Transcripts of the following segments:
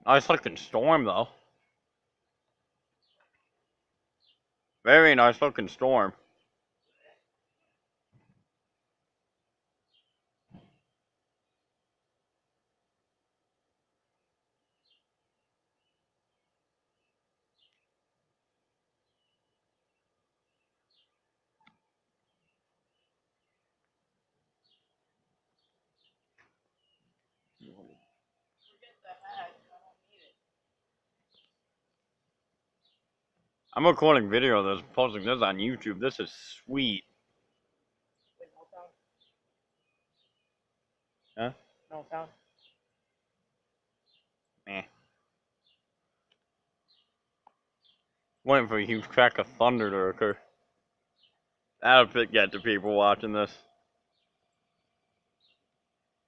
Nice looking storm, though. Very nice looking storm. I'm recording video of this, posting this on YouTube. This is sweet. Huh? No sound. Eh. Waiting for a huge crack of thunder to occur. That'll get the people watching this.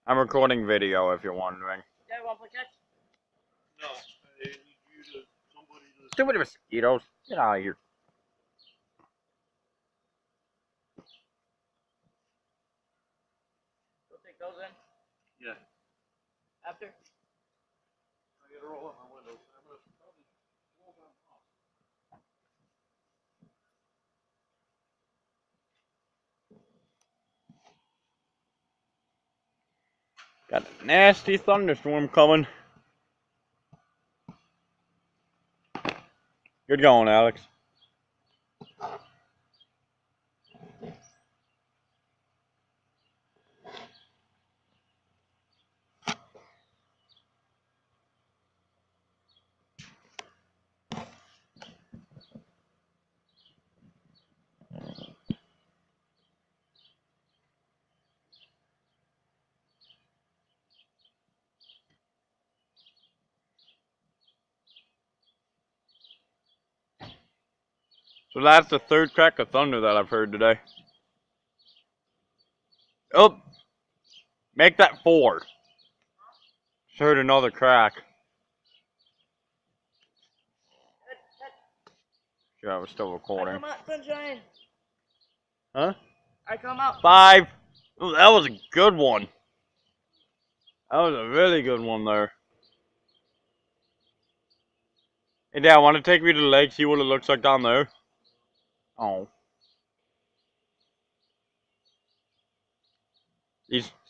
I'm recording video if you're wondering. Yeah, want to play catch? No, I need you to somebody to. Stupid mosquitoes. Get out of here. Go take those in. Yeah. After? I gotta roll up my windows. I'm gonna probably roll down the house. Got a nasty thunderstorm coming. Good going, Alex. So that's the third crack of thunder that I've heard today. Oh, make that 4. Just heard another crack. Sure, I was still I recording. come out, sunshine. Huh? I come out. 5. Ooh, that was a good one. That was a really good one there. Hey, Dad, want to take me to the lake, see what it looks like down there? Oh.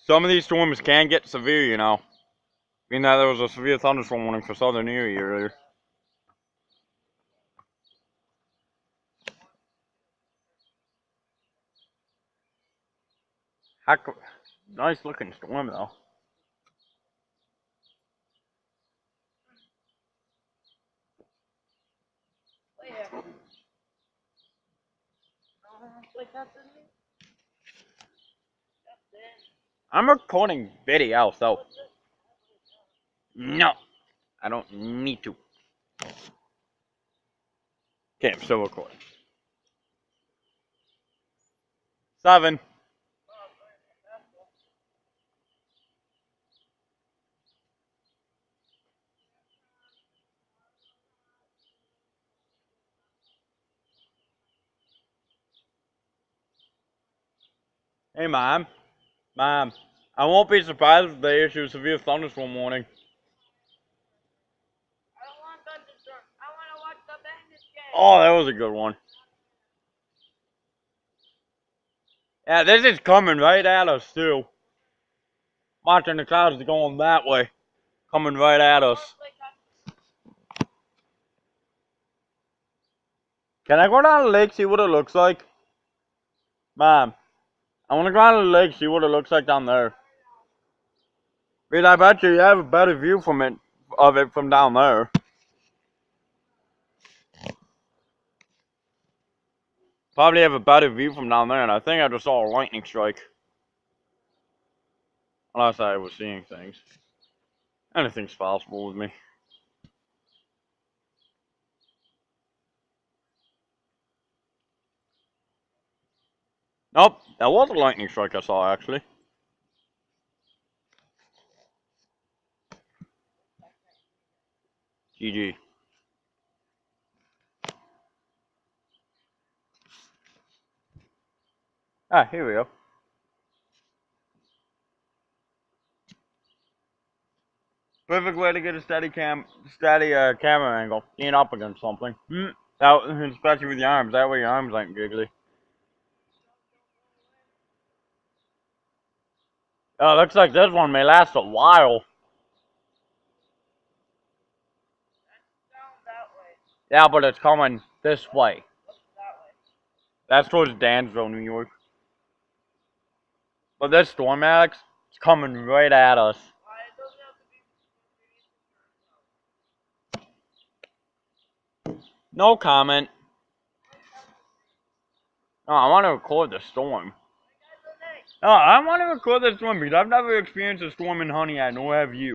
Some of these storms can get severe, you know. Being that there was a severe thunderstorm warning for southern Erie earlier. Nice looking storm, though. Play here. Play catch in here. That's it. I'm recording video, so. No. I don't need to. Okay, I'm still recording. 7. Hey, Mom. Mom. I won't be surprised if they issue a severe thunderstorm warning. I don't want Thunderstorm. I want to watch the Bandits game. Oh, that was a good one. Yeah, this is coming right at us, too. Watching the clouds going that way. Coming right at us. Can I go down the lake, see what it looks like? Mom, I want to go down the lake, see what it looks like down there. Because I bet you have a better view of it from down there. Probably have a better view from down there, and I think I just saw a lightning strike. Unless I was seeing things. Anything's possible with me. Nope, that was a lightning strike I saw, actually. GG. Ah, here we go. Perfect way to get a steady camera angle. Lean up against something. That, especially with your arms. That way your arms ain't giggly. Oh, looks like this one may last a while. Down that way. Yeah, but it's coming this way. What's that way? That's towards Dansville, New York. But this storm, Alex, it's coming right at us. Why it doesn't have to be. No comment. Oh, I want to record the storm. Oh, I want to record the storm because I've never experienced a storm in Honey yet, nor have you.